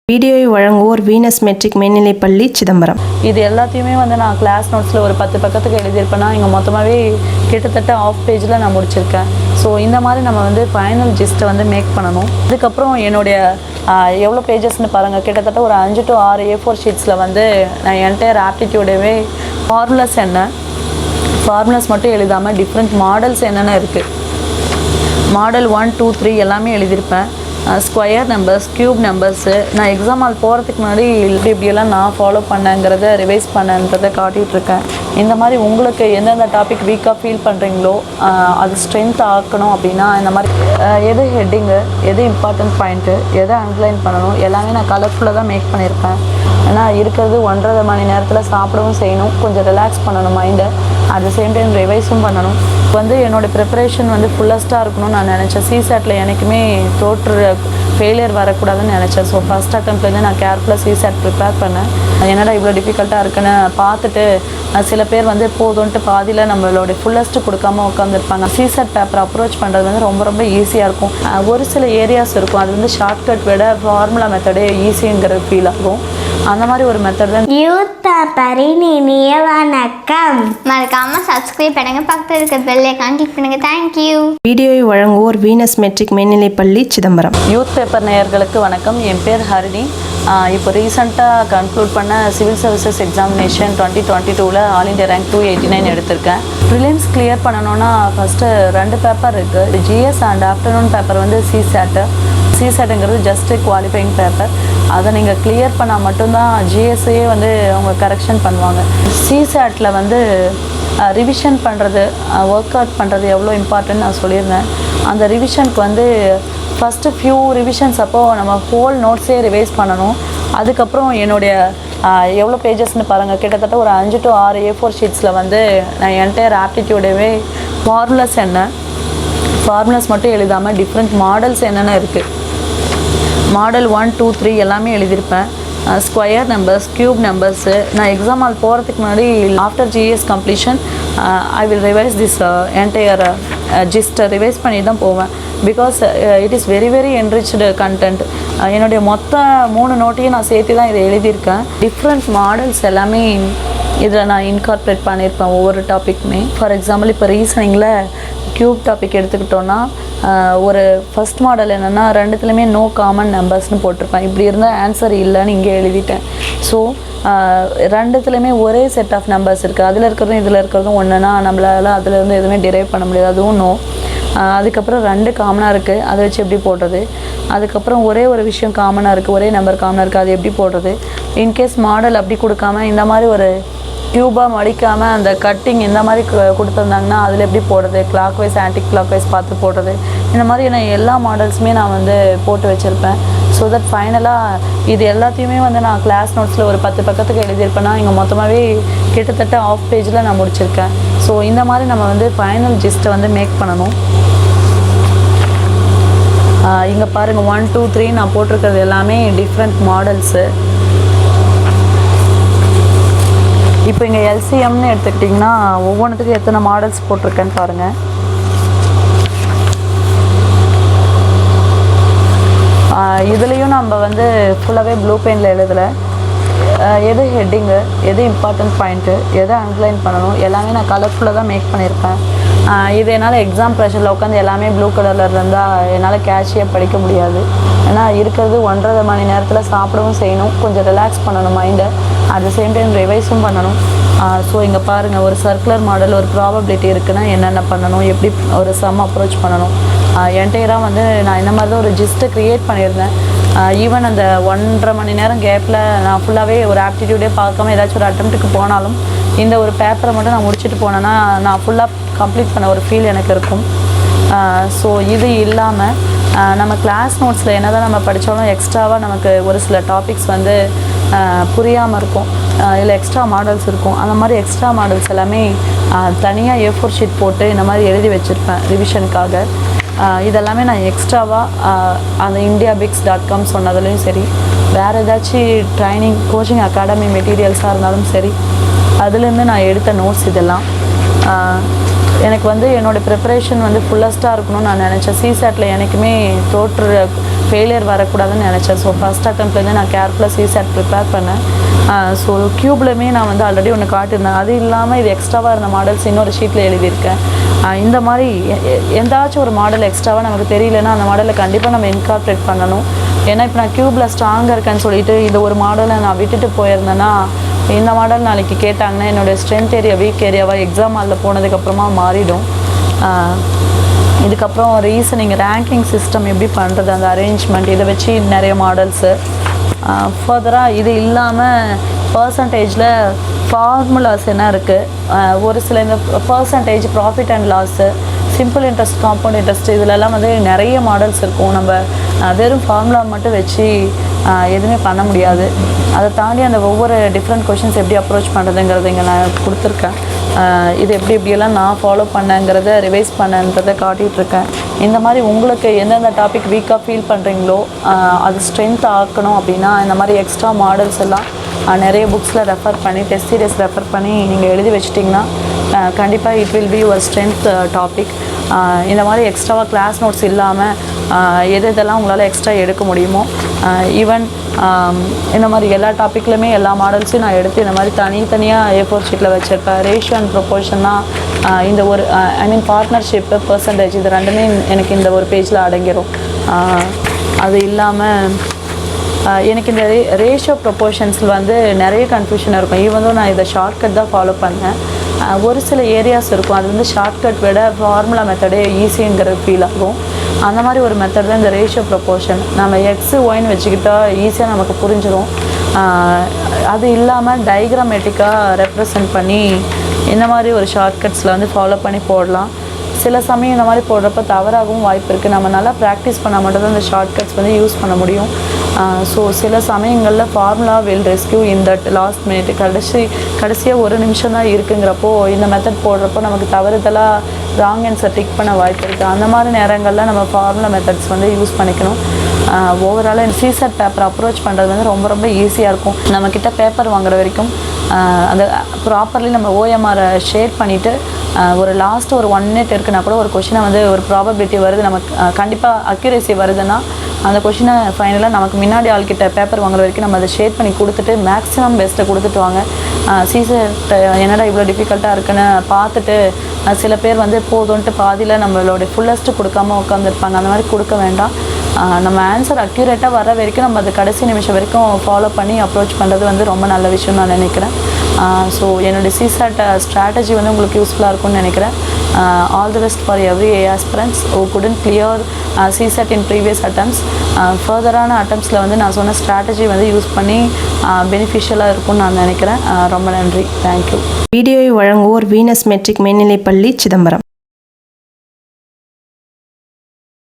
வீடியோவை வழங்குவோர் Venus matric மேல்நிலைப்பள்ளி சிதம்பரம். இது எல்லாத்தையுமே நான் கிளாஸ் நோட்ஸில் ஒரு 10 பக்கத்துக்கு எழுதியிருப்பேன்னா இங்கே மொத்தமாகவே கிட்டத்தட்ட ஆஃப் பேஜில் நான் முடிச்சிருக்கேன். ஸோ இந்த மாதிரி நம்ம ஃபைனல் ஜிஸ்ட்டை மேக் பண்ணணும். அதுக்கப்புறம் என்னுடைய எவ்வளோ பேஜஸ்ன்னு பாருங்கள், கிட்டத்தட்ட ஒரு 5 to 6 A4 ஷீட்ஸில் நான் என்டையர் ஆப்டிடியூடவே ஃபார்முலாஸ் மட்டும் எழுதாமல் டிஃப்ரெண்ட் மாடல்ஸ் என்னென்ன இருக்குது, மாடல் 1, 2, 3 எல்லாமே எழுதியிருப்பேன். ஸ்கொயர் நம்பர்ஸ், க்யூப் நம்பர்ஸு, நான் எக்ஸாம் ஹால் போகிறதுக்கு முன்னாடி இப்படியெல்லாம் நான் ஃபாலோ பண்ணேங்கிறத ரிவைஸ் பண்ணன்றதை காட்டிகிட்ருக்கேன். இந்த மாதிரி உங்களுக்கு எந்தெந்த டாபிக் வீக்காக ஃபீல் பண்ணுறீங்களோ அது ஸ்ட்ரென்த் ஆக்கணும் அப்படின்னா இந்த மாதிரி எது ஹெட்டிங்கு, எது இம்பார்ட்டன்ட் பாயிண்ட்டு, எதை அண்டர்லைன் பண்ணணும் எல்லாமே நான் கலர்ஃபுல்லாக தான் மேக் பண்ணியிருப்பேன். ஏன்னா இருக்கிறது 1.5 மணி நேரத்தில் சாப்பிடவும் செய்யணும், கொஞ்சம் ரிலாக்ஸ் பண்ணணும் மைண்டை, அட் த சேம் டைம் ரிவைஸும் பண்ணணும். என்னோடய ப்ரிப்பரேஷன் ஃபுல்லஸ்ட்டாக இருக்கணும்னு நான் நினச்சேன். CSATல எனக்குமே ஃபெயிலியர் வரக்கூடாதுன்னு நினச்சேன். ஸோ ஃபஸ்ட் அட்டெம்ப்ட்லேருந்து நான் கேர்ஃபுல்லாக CSAT ப்ரிப்பேர் பண்ணேன். என்னடா இவ்வளோ டிஃபிகல்ட்டாக இருக்குன்னு பார்த்துட்டு சில பேர் போதுன்ட்டு பாதியில் நம்மளோட ஃபுல்லஸ்ட்டு கொடுக்காம உட்காந்துருப்பாங்க. CSAT பேப்பரை அப்ரோச் பண்ணுறது ரொம்ப ரொம்ப ஈஸியாக இருக்கும். ஒரு சில ஏரியாஸ் இருக்கும், அது ஷார்ட்கட் விட ஃபார்முலா மெத்தடே ஈஸிங்கிற ஃபீல் ஆகும். அந்த மாதிரி ஒரு மெத்தட் தான் யூத் பேப்பரின் இனிய வணக்கம். மறக்காம சப்ஸ்கிரைப் பண்ணுங்க, பக்கத்தில் இருக்க பெல் ஐகான் கிளிக் பண்ணுங்க. தேங்க்யூ. வீடியோவை வழங்குவோர் வீனஸ் மெட்ரிக் மேல்நிலைப்பள்ளி சிதம்பரம். யூத் பேப்பர் நேயர்களுக்கு வணக்கம். என் பேர் ஹரிணி. இப்போ ரீசெண்டாக கன்க்ளூட் பண்ண civil services examination 2022 all India rank 289 எடுத்திருக்கேன். ப்ரிலிம்ஸ் கிளியர் பண்ணணும்னா ஃபஸ்ட்டு 2 பேப்பர் இருக்குது. GS அண்ட் ஆஃப்டர்நூன் பேப்பர் CSATங்கிறது ஜஸ்ட்டு குவாலிஃபைங் பேப்பர். அதை நீங்கள் கிளியர் பண்ணால் மட்டும்தான் GSஐயே அவங்க கரெக்ஷன் பண்ணுவாங்க. CSATல ரிவிஷன் பண்ணுறது, ஒர்க் அவுட் பண்ணுறது எவ்வளோ இம்பார்ட்டன்ட் நான் சொல்லியிருந்தேன். அந்த ரிவிஷனுக்கு ஃபஸ்ட்டு ஃபியூ ரிவிஷன்ஸ் அப்போது நம்ம ஹோல் நோட்ஸே ரிவைஸ் பண்ணணும். அதுக்கப்புறம் என்னுடைய எவ்வளோ பேஜஸ்ன்னு பாருங்கள், கிட்டத்தட்ட ஒரு 5 to 6 A4 ஷீட்ஸில் நான் என்டையர் ஆப்டிடியூடவே ஃபார்முலாஸ் மட்டும் எழுதாமல் டிஃப்ரெண்ட் மாடல்ஸ் என்னென்ன இருக்குது, மாடல் 1, 2, 3 எல்லாமே எழுதியிருப்பேன். ஸ்கொயர் நம்பர்ஸ், க்யூப் நம்பர்ஸு, நான் எக்ஸாம் ஹால் போகிறதுக்கு முன்னாடி after GS completion I will revise this entire ஜிஸ்ட்டை ரிவைஸ் பண்ணி தான் போவேன். Because it is very very enriched content. என்னுடைய மொத்த 3 நோட்டையும் நான் சேர்த்து தான் இதை எழுதியிருக்கேன். டிஃப்ரெண்ட் மாடல்ஸ் எல்லாமே இதில் நான் இன்கார்பரேட் பண்ணியிருப்பேன் ஒவ்வொரு டாப்பிக்குமே. ஃபார் எக்ஸாம்பிள் இப்போ ரீசனிங்கில் க்யூப் டாபிக் எடுத்துக்கிட்டோன்னா ஒரு ஃபஸ்ட் மாடல் என்னென்னா 2த்துலேயுமே நோ காமன் நம்பர்ஸ்னு போட்டிருப்பேன். இப்படி இருந்தால் ஆன்சர் இல்லைன்னு இங்கே எழுதிட்டேன். ஸோ 2த்துலேயுமே ஒரே செட் ஆஃப் நம்பர்ஸ் இருக்குது, அதில் இருக்கிறதும் இதில் இருக்கிறதும் ஒன்றுனா நம்மளால் அதிலேருந்து எதுவுமே டிரைவ் பண்ண முடியாது, அதுவும் நோ. அதுக்கப்புறம் 2 காமனாக இருக்குது, அதை வச்சு எப்படி போடுறது. அதுக்கப்புறம் ஒரே ஒரு விஷயம் காமனாக இருக்குது, ஒரே நம்பர் காமனாக இருக்குது, அது எப்படி போடுறது. இன்கேஸ் மாடல் அப்படி கொடுக்காம இந்த மாதிரி ஒரு டியூபாக மடிக்காமல் அந்த கட்டிங் இந்த மாதிரி கொடுத்துருந்தாங்கன்னா அதில் எப்படி போடுறது, clockwise anti clockwise பார்த்து போடுறது. இந்த மாதிரி நான் எல்லா மாடல்ஸுமே நான் போட்டு வச்சுருப்பேன். ஸோ தட் ஃபைனலாக இது எல்லாத்தையுமே நான் கிளாஸ் நோட்ஸில் ஒரு 10 பக்கத்துக்கு எழுதியிருப்பேன்னா இங்கே மொத்தமாகவே கிட்டத்தட்ட ஆஃப் பேஜில் நான் முடிச்சிருக்கேன். ஸோ இந்த மாதிரி நம்ம ஃபைனல் ஜிஸ்ட்டை மேக் பண்ணணும். இங்கே பாருங்கள் 1, 2, 3 நான் போட்டிருக்கிறது எல்லாமே டிஃப்ரெண்ட் மாடல்ஸு. இப்போ இங்கே LCMன்னு எடுத்துக்கிட்டிங்கன்னா ஒவ்வொன்றுத்துக்கும் எத்தனை மாடல்ஸ் போட்டிருக்கேன்னு பாருங்கள். இதுலேயும் நம்ம ஃபுல்லாகவே ப்ளூ பெயிண்டில் எழுதலை. எது ஹெட்டிங்கு, எது இம்பார்ட்டன்ட் பாயிண்ட்டு, எதை அண்டர்லைன் பண்ணணும் எல்லாமே நான் கலர்ஃபுல்லாக தான் மேக் பண்ணியிருப்பேன். இது என்னால் எக்ஸாம் ப்ரெஷரில் உட்காந்து எல்லாமே ப்ளூ கலரில் இருந்தால் என்னால் கேஷியாக படிக்க முடியாது. ஏன்னா இருக்கிறது 1.5 மணி நேரத்தில் சாப்பிடவும் செய்யணும், கொஞ்சம் ரிலாக்ஸ் பண்ணணும் மைண்டை, அட் த சேம் டைம் ரிவைஸும் பண்ணணும். ஸோ இங்கே பாருங்கள், ஒரு சர்க்குலர் மாடல், ஒரு ப்ராபபிலிட்டி இருக்குன்னா என்னென்ன பண்ணணும், எப்படி ஒரு சம் அப்ரோச் பண்ணணும். என்டையராக நான் இந்த மாதிரி தான் ஒரு ஜிஸ்ட்டை க்ரியேட் பண்ணியிருந்தேன். ஈவன் அந்த 1.5 மணி நேரம் கேப்பில் நான் ஃபுல்லாகவே ஒரு ஆப்டிடியூடே பார்க்காம ஏதாச்சும் ஒரு அட்டெம்ப்ட்டுக்கு போனாலும் இந்த ஒரு பேப்பரை மட்டும் நான் முடிச்சுட்டு போனேன்னா நான் ஃபுல்லாக கம்ப்ளீட் பண்ண ஒரு ஃபீல் எனக்கு இருக்கும். ஸோ இது இல்லாமல் நம்ம கிளாஸ் நோட்ஸில் என்ன தான் நம்ம படித்தாலும் எக்ஸ்ட்ராவாக நமக்கு ஒரு சில டாபிக்ஸ் புரியாமல் இருக்கும், இல்லை எக்ஸ்ட்ரா மாடல்ஸ் இருக்கும். அந்த மாதிரி எக்ஸ்ட்ரா மாடல்ஸ் எல்லாமே தனியாக A4 ஷீட் போட்டு இந்த மாதிரி எழுதி வச்சுருப்பேன் ரிவிஷனுக்காக. இதெல்லாமே நான் எக்ஸ்ட்ராவாக அந்த indiabix.com சொன்னதுலேயும் சரி, வேறு ஏதாச்சும் ட்ரைனிங் கோச்சிங் அகாடமி மெட்டீரியல்ஸாக இருந்தாலும் சரி, அதுலேருந்து நான் எடுத்த நோட்ஸ் இதெல்லாம். எனக்கு வந்து என்னோடய ப்ரிப்பரேஷன் வந்து ஃபுல்லஸ்ட்டாக இருக்கணும்னு நான் நினச்சேன். CSATல எனக்குமே ஃபெயிலியர் வரக்கூடாதுன்னு நினச்சேன். ஸோ ஃபஸ்ட் அட்டம்ப்ட்லேருந்து நான் கேர்ஃபுல்லாக CSAT ப்ரிப்பேர் பண்ணேன். ஸோ க்யூப்லையுமே நான் வந்து ஆல்ரெடி ஒன்று காட்டியிருந்தேன். அது இல்லாமல் இது எக்ஸ்ட்ராவாக இருந்த மாடல்ஸ் இன்னொரு ஷீட்டில் எழுதியிருக்கேன். இந்த மாதிரி எந்தாச்சும் ஒரு மாடல் எக்ஸ்ட்ராவாக நமக்கு தெரியலன்னா அந்த மாடலை கண்டிப்பாக நம்ம இன்கார்ப்ரேட் பண்ணணும். ஏன்னா இப்போ நான் க்யூப்பில் ஸ்ட்ராங்காக இருக்கேன்னு சொல்லிட்டு இந்த ஒரு மாடலை நான் விட்டுட்டு போயிருந்தேன்னா இந்த மாடல் நாளைக்கு கேட்டாங்கன்னா என்னோடய ஸ்ட்ரென்த் ஏரியா வீக் ஏரியாவாக எக்ஸாம் ஹாலில் போனதுக்கப்புறமா மாறிடும். இதுக்கப்புறம் ரீசனிங் ரேங்கிங் சிஸ்டம் எப்படி பண்ணுறது, அந்த அரேஞ்ச்மெண்ட், இதை வச்சு நிறைய மாடல்ஸு. ஃபர்தராக இது இல்லாமல் பர்சன்டேஜில் ஃபார்முலாஸ் என்ன இருக்குது, ஒரு சில இந்த percentage, profit and loss, simple interest, compound interest, இதிலெல்லாம் வந்து நிறைய மாடல்ஸ் இருக்கும். நம்ம வெறும் ஃபார்முலா மட்டும் வச்சு எதுவுமே பண்ண முடியாது. அதை தாண்டி அந்த ஒவ்வொரு டிஃப்ரெண்ட் கொஷின்ஸ் எப்படி அப்ரோச் பண்ணுறதுங்கிறது இங்கே நான் கொடுத்துருக்கேன். இது எப்படியெல்லாம் நான் ஃபாலோ பண்ணேங்கிறத ரிவைஸ் பண்ணன்றதை காட்டிகிட்ருக்கேன். இந்த மாதிரி உங்களுக்கு எந்தெந்த டாபிக் வீக்காக ஃபீல் பண்ணுறீங்களோ அது ஸ்ட்ரென்த் ஆக்கணும் அப்படின்னா இந்த மாதிரி எக்ஸ்ட்ரா மாடல்ஸ் எல்லாம் நிறைய புக்ஸில் ரெஃபர் பண்ணி, டெஸ்ட் சீரியஸ் ரெஃபர் பண்ணி நீங்கள் எழுதி வச்சிட்டிங்கன்னா கண்டிப்பாக it will be your strength topic. இந்த மாதிரி எக்ஸ்ட்ராவாக கிளாஸ் நோட்ஸ் இல்லாமல் எதெல்லாம் உங்களால் எக்ஸ்ட்ரா எடுக்க முடியுமோ, ஈவன் இந்த மாதிரி எல்லா டாப்பிக்லையுமே எல்லா மாடல்ஸையும் நான் எடுத்து இந்த மாதிரி தனித்தனியாக A4 ஷீட்டில் வச்சுருப்பேன். ரேஷியோ அண்ட் ப்ரொப்போர்ஷன்னா இந்த ஒரு பார்ட்னர்ஷிப்பு, பர்சன்டேஜ், இது ரெண்டுமே எனக்கு இந்த ஒரு பேஜில் அடங்கிடும். அது இல்லாமல் எனக்கு இந்த ரேஷியோ ப்ரொப்போர்ஷன்ஸில் வந்து நிறைய கன்ஃபியூஷன் இருக்கும். ஈவன் நான் இதை ஷார்ட்கட் தான் ஃபாலோ பண்ணேன். ஒரு சில ஏரியாஸ் இருக்கும் அது வந்து ஷார்ட்கட் விட ஃபார்முலா மெத்தடே ஈஸிங்கிற ஃபீல் ஆகும். அந்த மாதிரி ஒரு மெத்தட் தான் இந்த ரேஷியோ ப்ரொப்போர்ஷன். நம்ம எக்ஸு ஒய்ன்னு வச்சுக்கிட்டால் ஈஸியாக நமக்கு புரிஞ்சிடும். அது இல்லாமல் டைக்ராமேட்டிக்காக ரெப்ரசன்ட் பண்ணி இந்த மாதிரி ஒரு ஷார்ட்கட்ஸில் வந்து ஃபாலோ பண்ணி போடலாம். சில சமயம் இந்த மாதிரி போடுறப்ப தவறாகவும் வாய்ப்பு இருக்குது. நம்ம நல்லா ப்ராக்டிஸ் பண்ணால் மட்டும்தான் இந்த ஷார்ட்கட்ஸ் வந்து யூஸ் பண்ண முடியும். ஸோ சில சமயங்களில் formula will rescue in that last minute, கடைசியாக ஒரு நிமிஷம் தான் இருக்குங்கிறப்போ இந்த மெத்தட் போடுறப்போ நமக்கு தவறுதலாக ராங் ஆன்சர் டிக் பண்ண வாய்ப்பு இருக்குது. அந்த மாதிரி நேரங்களில் நம்ம ஃபார்முலா மெத்தட்ஸ் வந்து யூஸ் பண்ணிக்கணும். ஓவரால் CSAT பேப்பர் அப்ரோச் பண்ணுறது வந்து ரொம்ப ரொம்ப ஈஸியாக இருக்கும். நம்மக்கிட்ட பேப்பர் வாங்குற வரைக்கும் அந்த ப்ராப்பர்லி நம்ம OMR ஷேர் பண்ணிவிட்டு ஒரு லாஸ்ட்டு ஒரு 1 minute இருக்குன்னா கூட ஒரு கொஷினை வந்து ஒரு ப்ராபபிலிட்டி வருது, நமக்கு கண்டிப்பாக அக்யூரேசி வருதுன்னா அந்த கொஷினை ஃபைனலாக நமக்கு முன்னாடி ஆள்கிட்ட பேப்பர் வாங்குற வரைக்கும் நம்ம அதை ஷேர் பண்ணி கொடுத்துட்டு மேக்ஸிமம் பெஸ்ட்டை கொடுத்துட்டு வாங்க. CSAT என்னடா இவ்வளோ டிஃபிகல்ட்டாக இருக்குன்னு பார்த்துட்டு சில பேர் வந்து போதும்ன்ட்டு பாதியில் நம்மளோட ஃபுல்லஸ்ட்டு கொடுக்காம உட்காந்துருப்பாங்க. அந்த மாதிரி கொடுக்க வேண்டாம். நம்ம ஆன்சர் அக்யூரேட்டாக வர வரைக்கும் நம்ம அது கடைசி நிமிஷம் வரைக்கும் ஃபாலோ பண்ணி அப்ரோச் பண்ணுறது வந்து ரொம்ப நல்ல விஷயம் நான் நினைக்கிறேன். ஸோ என்னுடைய CSAT ஸ்ட்ராட்டஜி வந்து உங்களுக்கு யூஸ்ஃபுல்லாக இருக்கும்னு நினைக்கிறேன். All the best for every aspirants who couldn't clear CSAT in previous attempts. ஃபர்தரான அட்டம்ப்ஸில் வந்து நான் சொன்ன ஸ்ட்ராட்டஜி வந்து யூஸ் பண்ணி பெனிஃபிஷியலாக இருக்கும்னு நான் நினைக்கிறேன். ரொம்ப நன்றி. தேங்க்யூ. வீடியோவை வழங்குவோர் வீனஸ் மெட்ரிக் மேல்நிலைப்பள்ளி சிதம்பரம்.